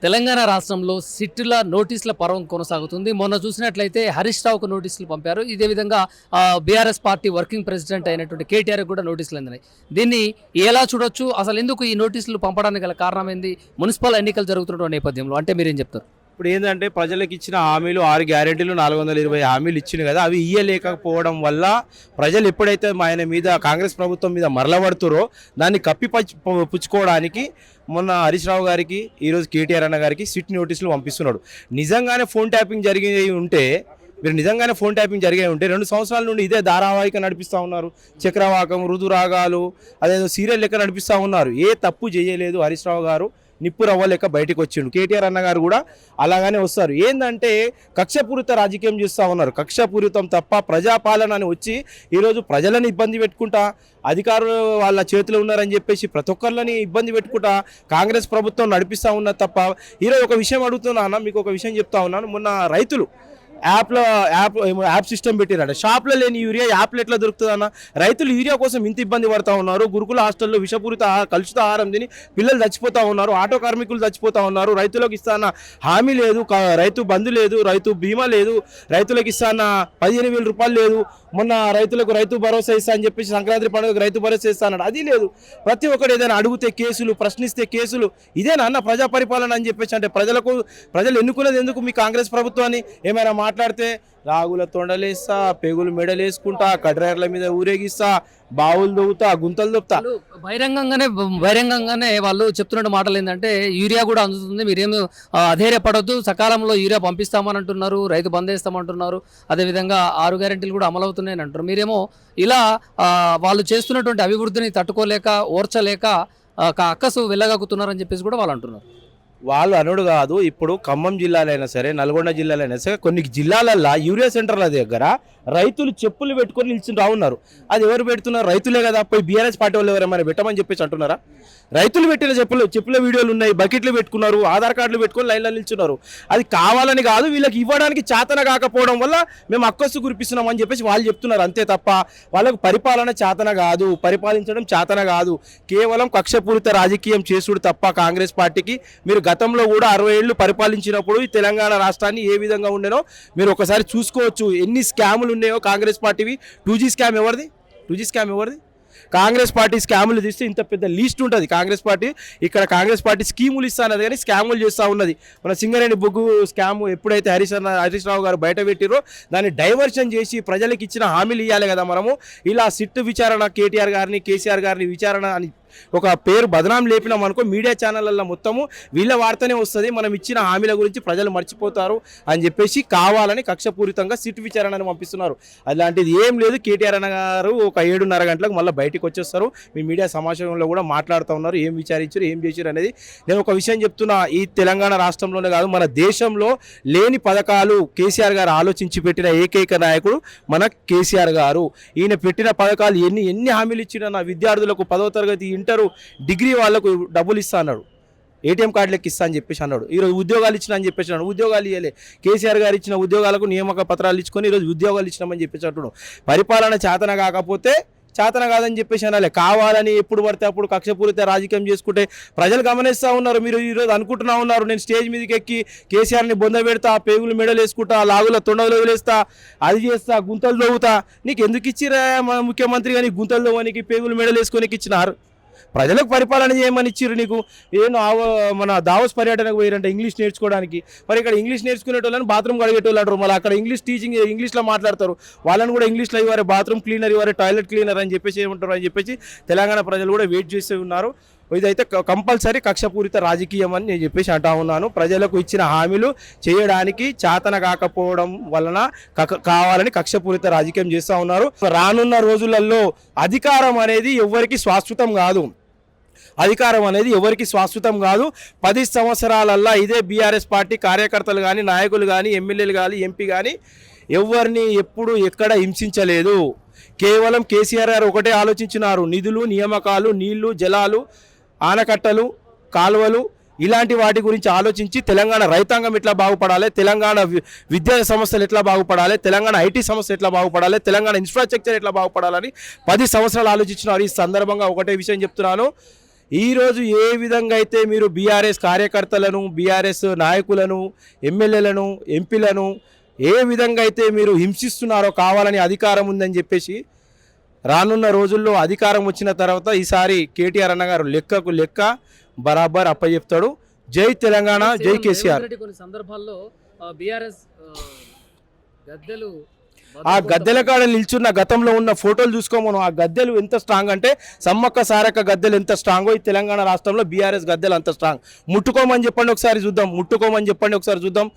తెలంగాణ రాష్ట్రంలో సిట్టుల నోటీసుల పర్వం కొనసాగుతుంది. మొన్న చూసినట్లయితే హరీష్ రావుకు నోటీసులు పంపారు. ఇదే విధంగా బీఆర్ఎస్ పార్టీ వర్కింగ్ ప్రెసిడెంట్ అయినటువంటి కేటీఆర్ కూడా నోటీసులు అందినాయి. దీన్ని ఎలా చూడొచ్చు? అసలు ఎందుకు ఈ నోటీసులు పంపడానికి గల కారణం ఏంది? మున్సిపల్ ఎన్నికలు జరుగుతున్న నేపథ్యంలో అంటే మీరేం చెప్తారు? ఇప్పుడు ఏంటంటే ప్రజలకు ఇచ్చిన హామీలు 6 గ్యారెంటీలు 420 హామీలు ఇచ్చింది కదా, అవి ఇయ్యలేకపోవడం వల్ల ప్రజలు ఎప్పుడైతే ఆయన మీద కాంగ్రెస్ ప్రభుత్వం మీద మరలబడుతురో దాన్ని పుచ్చుకోవడానికి మొన్న హరీష్ రావు గారికి ఈరోజు కేటీఆర్ అన్న గారికి సిట్ నోటీసులు పంపిస్తున్నాడు. నిజంగానే ఫోన్ ట్యాపింగ్ జరిగి ఉంటే నిజంగానే ఫోన్ ట్యాపింగ్ జరిగే ఉంటే 2 సంవత్సరాల నుండి ఇదే ధారావాహిక నడిపిస్తూ ఉన్నారు. చక్రవాకం, రుదురాగాలు, అదేదో సీరియల్ లెక్క నడిపిస్తూ ఉన్నారు. ఏ తప్పు చేయలేదు హరీష్ రావు గారు, నిప్పు రవ్వ లెక్క బయటకు వచ్చిండు. కేటీఆర్ అన్న గారు కూడా అలాగానే వస్తారు. ఏంటంటే కక్షపూరిత రాజకీయం చేస్తూ ఉన్నారు. కక్షపూరితం తప్ప ప్రజాపాలన అని వచ్చి ఈరోజు ప్రజలను ఇబ్బంది పెట్టుకుంటా, అధికారులు వాళ్ళ చేతిలో ఉన్నారని చెప్పేసి ప్రతి ఒక్కరిని ఇబ్బంది పెట్టుకుంటా కాంగ్రెస్ ప్రభుత్వం నడిపిస్తూ ఉన్నది తప్ప. ఈరోజు ఒక విషయం అడుగుతున్నా, మీకు ఒక విషయం చెప్తా ఉన్నాను. మొన్న రైతులు యాప్ సిస్టమ్ పెట్టిరంట. షాప్లో లేని యూరియా యాప్లో ఎట్లా దొరుకుతుంది అన్న? రైతులు యూరియా కోసం ఇంత ఇబ్బంది పడుతూ ఉన్నారు. గురుకుల హాస్టల్లో విషపూరిత కలుషిత ఆహారం తిని పిల్లలు చచ్చిపోతూ ఉన్నారు. ఆటో కార్మికులు చచ్చిపోతూ ఉన్నారు. రైతులకు ఇస్తాన హామీ లేదు, రైతు బంధు లేదు, రైతు బీమా లేదు, రైతులకు ఇస్తాన 15,000 రూపాయలు లేదు. మొన్న రైతులకు రైతు భరోసా ఇస్తా అని చెప్పేసి సంక్రాంతి పండుగకు రైతు భరోసా ఇస్తా అన్నాడు, అది లేదు. ప్రతి ఒక్కరు ఏదైనా అడిగితే కేసులు, ప్రశ్నిస్తే కేసులు. ఇదేనా అన్న ప్రజా పరిపాలన అని చెప్పేసి? అంటే ప్రజలు ఎన్నుకున్నది ఎందుకు? మీ కాంగ్రెస్ ప్రభుత్వాన్ని ఏమైనా మాట్లాడితే రాగుల తొండలేస్తా, పెగులు మెడలేసుకుంటా, కడ్రైర్ల మీద ఊరేగిస్తా, బావులు దొవుతా, గుంతలు దొప్పుతా. బహిరంగంగానే వాళ్ళు చెప్తున్న మాటలు ఏంటంటే యూరియా కూడా అందుతుంది, మీరేమో అధైర్యపడొద్దు, సకాలంలో యూరియా పంపిస్తామని అంటున్నారు, రైతు బంద్ చేస్తామంటున్నారు, అదేవిధంగా 6 గ్యారెంటీలు కూడా అమలవుతున్నాయని అంటున్నారు. మీరేమో ఇలా వాళ్ళు చేస్తున్నటువంటి అభివృద్ధిని తట్టుకోలేక, ఓర్చలేక అక్కసు వెళ్ళగక్కుతున్నారని చెప్పేసి కూడా వాళ్ళు అంటున్నారు. వాళ్ళు అనుడు కాదు. ఇప్పుడు ఖమ్మం జిల్లాలైనా సరే, నల్గొండ జిల్లాలైనా సరే, కొన్ని జిల్లాలల్లో యూరియా సెంటర్ల దగ్గర రైతులు చెప్పులు పెట్టుకొని నిల్చుని రావున్నారు. అది ఎవరు పెడుతున్నారు? రైతులే కదా. పోయి బీఆర్ఎస్ పార్టీ వాళ్ళు ఎవరైనా పెట్టమని చెప్పేసి అంటున్నారా? రైతులు పెట్టిన చెప్పుల వీడియోలు ఉన్నాయి, బకెట్లు పెట్టుకున్నారు, ఆధార్ కార్డులు పెట్టుకొని లైన్లో నిల్చున్నారు. అది కావాలని కాదు, వీళ్ళకి ఇవ్వడానికి చేతన కాకపోవడం వల్ల మేము అక్కసు కురిపిస్తున్నాం అని చెప్పేసి వాళ్ళు చెప్తున్నారు. అంతే తప్ప వాళ్ళకు పరిపాలన చేతన కాదు, పరిపాలించడం చేతన కాదు. కేవలం కక్షపూరిత రాజకీయం చేసుడు తప్ప కాంగ్రెస్ పార్టీకి. మీరు గతంలో కూడా 60 ఏళ్ళు పరిపాలించినప్పుడు ఈ తెలంగాణ రాష్ట్రాన్ని ఏ విధంగా ఉండేనో మీరు ఒకసారి చూసుకోవచ్చు. ఎన్ని స్కాములు ఉన్నాయో కాంగ్రెస్ పార్టీవి. 2G స్కామ్ ఎవరిది? కాంగ్రెస్ పార్టీ స్కాములు తీస్తే ఇంత పెద్ద లీస్ట్ ఉంటుంది కాంగ్రెస్ పార్టీ. ఇక్కడ కాంగ్రెస్ పార్టీ స్కీములు ఇస్తానది కానీ స్కాములు చేస్తూ ఉన్నది. మన సింగరేణి బొగ్గు స్కామ్ ఎప్పుడైతే హరీష్ రావు గారు బయట పెట్టిరో దాన్ని డైవర్షన్ చేసి ప్రజలకు ఇచ్చిన హామీలు ఇవ్వాలి కదా మనము. ఇలా సిట్ విచారణ, కేటీఆర్ గారిని, కేసీఆర్ గారిని విచారణ అని ఒక పేరు బదనాం లేపినాం అనుకో, మీడియా ఛానళ్ళల్లో మొత్తము వీళ్ళ వార్తనే వస్తుంది. మనం ఇచ్చిన హామీల గురించి ప్రజలు మర్చిపోతారు అని చెప్పేసి కావాలని కక్షపూరితంగా సిట్ విచారణను పంపిస్తున్నారు. అలాంటిది ఏం లేదు. కేటీఆర్ అన్న గారు ఒక 7:30 గంటలకు మళ్ళీ బయటికి వచ్చేస్తారు. మీ మీడియా సమావేశంలో కూడా మాట్లాడుతూ ఉన్నారు, ఏం విచారించారు, ఏం చేశారు అనేది. నేను ఒక విషయం చెప్తున్నా, ఈ తెలంగాణ రాష్ట్రంలోనే కాదు మన దేశంలో లేని పథకాలు కేసీఆర్ గారు ఆలోచించి పెట్టిన ఏకైక నాయకుడు మన కేసీఆర్ గారు. ఈయన పెట్టిన పథకాలు ఎన్ని హామీలు ఇచ్చిన నా విద్యార్థులకు 10వ తరగతి, ఇంటరు, డిగ్రీ వాళ్ళకు డబ్బులు ఇస్తా అన్నాడు, ఏటీఎం కార్డులకు ఇస్తా అని చెప్పేసి అన్నాడు. ఈరోజు ఉద్యోగాలు ఇచ్చిన అని చెప్పేసి అన్నాడు. ఉద్యోగాలు ఇవ్వలే. కేసీఆర్ గారు ఇచ్చిన ఉద్యోగాలకు నియామక పత్రాలు ఇచ్చుకొని ఈరోజు ఉద్యోగాలు ఇచ్చినామని చెప్పేసి అంటున్నాడు. పరిపాలన చేతన కాకపోతే చేతన కాదని చెప్పేసి అనాలి. కావాలని ఎప్పుడు పడితే అప్పుడు కక్షపూరిత రాజకీయం చేసుకుంటే ప్రజలు గమనిస్తూ ఉన్నారు. మీరు ఈరోజు అనుకుంటున్నా ఉన్నారు నేను స్టేజ్ మీదకి ఎక్కి కేసీఆర్ని బొంద పెడతా, పేగులు మెడలు వేసుకుంటా, లాగుల తొండలు వదిలేస్తా, అది చేస్తా, గుంతలు దవ్వుతా. నీకు ఎందుకు ఇచ్చిరా ముఖ్యమంత్రి కానీ గుంతలు దవ్వనికి, పేగులు మెడలు వేసుకొని ఇచ్చినారు? ప్రజలకు పరిపాలన చేయమని ఇచ్చిర్రు. నీకు ఏమో మన దావోస్ పర్యటనకు పోయారంటే ఇంగ్లీష్ నేర్చుకోవడానికి. మరి ఇక్కడ ఇంగ్లీష్ నేర్చుకునేటోళ్ళని బాత్రూమ్ కడిగేటోళ్ళు అంటారు. మళ్ళీ అక్కడ ఇంగ్లీష్లో మాట్లాడతారు. వాళ్ళని కూడా ఇంగ్లీష్లో ఇవ్వరే బాత్రూమ్ క్లీనర్, ఇవ్వరే టాయిలెట్ క్లీనర్ అని చెప్పేసి ఏమంటారు అని చెప్పేసి తెలంగాణ ప్రజలు కూడా వెయిట్ చేస్తూ ఉన్నారు. ఇదైతే కంపల్సరీ కక్షపూరిత రాజకీయం అని నేను చెప్పేసి అంటా ఉన్నాను. ప్రజలకు ఇచ్చిన హామీలు చేయడానికి చేతన కాకపోవడం వలన కావాలని కక్షపూరిత రాజకీయం చేస్తూ ఉన్నారు. రానున్న రోజులలో అధికారం అనేది ఎవరికి శాశ్వతం కాదు. 10 సంవత్సరాలల్లా ఇదే బీఆర్ఎస్ పార్టీ కార్యకర్తలు కానీ, నాయకులు కానీ, ఎమ్మెల్యేలు కానీ, ఎంపీ కానీ ఎవరిని ఎప్పుడు ఎక్కడ హింసించలేదు. కేవలం కేసీఆర్ గారు ఒకటే ఆలోచించినారు, నిధులు, నియామకాలు, నీళ్లు, జలాలు, ఆనకట్టలు, కాలువలు, ఇలాంటి వాటి గురించి ఆలోచించి తెలంగాణ రైతాంగం ఎట్లా బాగుపడాలి, తెలంగాణ విద్యా సంస్థలు ఎట్లా బాగుపడాలి, తెలంగాణ ఐటీ సంస్థ ఎట్లా బాగుపడాలి, తెలంగాణ ఇన్ఫ్రాస్ట్రక్చర్ ఎట్లా బాగుపడాలని 10 సంవత్సరాలు ఆలోచించినారు. ఈ సందర్భంగా ఒకటే విషయం చెప్తున్నాను, ఈరోజు ఏ విధంగా అయితే మీరు బీఆర్ఎస్ కార్యకర్తలను బీఆర్ఎస్ నాయకులను ఎమ్మెల్యేలను ఎంపీలను ఏ విధంగా అయితే మీరు హింసిస్తున్నారో కావాలని అధికారం ఉందని చెప్పేసి రానున్న రోజుల్లో అధికారం వచ్చిన తర్వాత ఈసారి కేటీఆర్ అన్నగారు లెక్కకు లెక్క బరాబర్ అప్పచెప్తాడు. జై తెలంగాణ, జై కేసీఆర్. రేవంత్ రెడ్డి కొన్ని సందర్భాల్లో బీఆర్ఎస్ గద్దెలు ఆ గద్దెల కాడ నిల్చున్న గతంలో ఉన్న ఫోటోలు చూసుకోమను. ఆ గద్దెలు ఎంత స్ట్రాంగ్ అంటే సమ్మక్క సారక్క గద్దెలు ఎంత స్ట్రాంగో ఈ తెలంగాణ రాష్ట్రంలో బీఆర్ఎస్ గద్దెలు అంత స్ట్రాంగ్. ముట్టుకోమని చెప్పండి ఒకసారి చూద్దాం, ముట్టుకోమని చెప్పండి ఒకసారి చూద్దాం.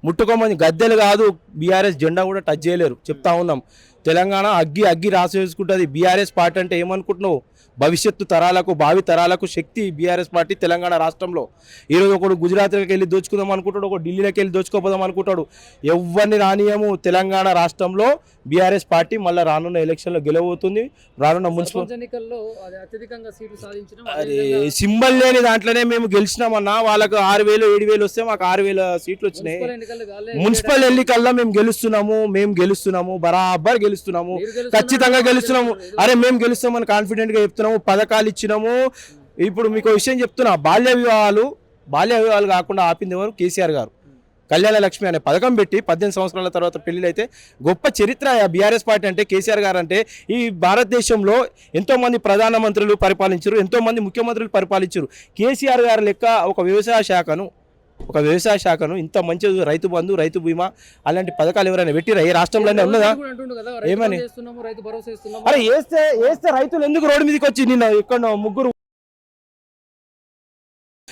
ముట్టుకోమని గద్దెలు కాదు, బీఆర్ఎస్ జెండా కూడా టచ్ చేయలేరు. చెప్తా ఉన్నాం, తెలంగాణ అగ్గి అగ్గి రాసి వేసుకుంటుంది. బీఆర్ఎస్ పార్టీ అంటే ఏమనుకుంటున్నావు? భవిష్యత్తు తరాలకు భావి తరాలకు శక్తి బీఆర్ఎస్ పార్టీ తెలంగాణ రాష్ట్రంలో. ఈరోజు ఒకడు గుజరాత్లోకి వెళ్ళి దోచుకుందాం అనుకుంటాడు, ఒక ఢిల్లీలోకి వెళ్ళి దోచుకోపోదాం అనుకుంటాడు. ఎవరిని రానియము. తెలంగాణ రాష్ట్రంలో బీఆర్ఎస్ పార్టీ మళ్ళీ రానున్న ఎలక్షన్లో గెలవబోతుంది. రానున్న మున్సిపల్ ఎన్నికల్లో అత్యధికంగా సీట్లు సాధించడం అరే సింబల్ లేని దాంట్లోనే మేము గెలిచినామన్నా. వాళ్ళకు 6,000 7,000 వస్తే మాకు 6,000 సీట్లు వచ్చినాయి. మున్సిపల్ ఎన్నికల్లో మేము గెలుస్తున్నాము బరాబర్ గెలుస్తున్నాము, ఖచ్చితంగా గెలుస్తున్నాము. అరే మేము గెలుస్తామని కాన్ఫిడెంట్ గా చెప్తున్నాము. పథకాలు ఇచ్చినాము. ఇప్పుడు మీకు విషయం చెప్తున్నా, బాల్య వివాహాలు కాకుండా ఆపింది ఎవరు? కేసీఆర్ గారు. కళ్యాణ లక్ష్మి అనే పథకం పెట్టి 18 సంవత్సరాల తర్వాత పెళ్లిలు అయితే గొప్ప చరిత్ర బీఆర్ఎస్ పార్టీ అంటే. కేసీఆర్ గారు అంటే ఈ భారతదేశంలో ఎంతోమంది ప్రధానమంత్రులు పరిపాలించారు, ఎంతోమంది ముఖ్యమంత్రులు పరిపాలించారు. కేసీఆర్ గారు లెక్క ఒక వ్యవసాయ శాఖను ఇంత మంచి రైతు బంధు, రైతు బీమా అలాంటి పథకాలు ఎవరైనా పెట్టిరా? ఏ రాష్ట్రంలోనే ఉన్నదా? ఏమని? అరే వేస్తే రైతులు ఎందుకు రోడ్డు మీదకి వచ్చి నిన్న ఇక్కడ ముగ్గురు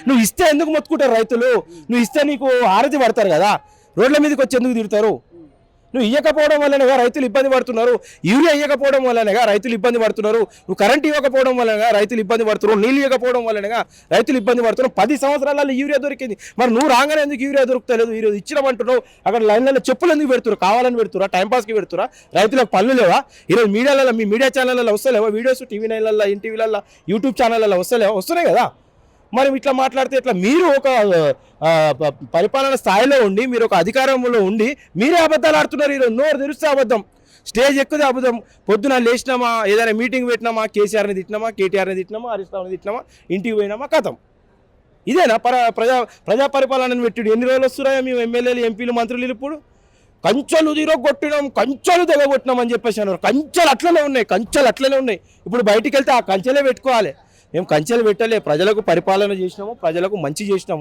నువ్వు ఇస్తే ఎందుకు మొత్తుకుంటారు రైతులు? నువ్వు ఇస్తే నీకు ఆరతి పడతారు కదా, రోడ్ల మీదకి వచ్చి ఎందుకు తిరుగుతారు? నువ్వు ఇవ్వకపోవడం వల్లనేగా రైతులు ఇబ్బంది పడుతున్నారు. యూరియా ఇవ్వకపోవడం వల్లనేగా రైతులు ఇబ్బంది పడుతున్నారు. నువ్వు కరెంట్ ఇవ్వకపోవడం వల్లనేగా రైతులు ఇబ్బంది పడుతున్నారు. నీళ్ళు ఇవ్వకపోవడం వల్లనేగా రైతులు ఇబ్బంది పడుతున్నారు. 10 సంవత్సరాలలో యూరియా దొరికింది, మరి నువ్వు రాగానే ఎందుకు యూరియా దొరుకుతలేదు? ఈరోజు ఇచ్చినామంటున్నావు, అక్కడ లైన్లలో చెప్పులు ఎందుకు పెడుతున్నారు? కావాలని పెడుతురా? టైంపాస్కి పెడుతురా? రైతులకు పనులు లేవా? ఈరోజు మీడియాలలో, మీ మీడియా ఛానళ్ళలో వస్తలేవా వీడియోస్? టీవీ 9లలో, ఎన్టీవీలలో, యూట్యూబ్ ఛానళ్ళలో వస్తున్నాయి కదా. మరి ఇట్లా మాట్లాడితే ఇట్లా మీరు ఒక పరిపాలన స్థాయిలో ఉండి, మీరు ఒక అధికారంలో ఉండి మీరే అబద్ధాలు ఆడుతున్నారు. ఈరోజు నోరు తెరిస్తే అబద్ధం, స్టేజ్ ఎక్కువ అబద్ధం. పొద్దున లేచినామా, ఏదైనా మీటింగ్ పెట్టినామా, కేసీఆర్ని తిట్టినామా, కేటీఆర్ని తిట్టినామా, హరీష్ రావుని తిట్టినామా, ఇంటికి పోయినామా, కథం. ఇదేనా ప్రజా పరిపాలనను పెట్టి ఎన్ని రోజులు వస్తున్నాయో మేము ఎమ్మెల్యేలు, ఎంపీలు, మంత్రులు? ఇప్పుడు కంచెలు తిరగొట్టినాం, కంచెలు తెగొట్టినాం అని చెప్పేసి అన్నారు. కంచెలు అట్లనే ఉన్నాయి. ఇప్పుడు బయటికి వెళ్తే ఆ కంచెలే పెట్టుకోవాలి. మేము కంచెలు పెట్టలే, ప్రజలకు పరిపాలన చేసినాము, ప్రజలకు మంచి చేసినాము.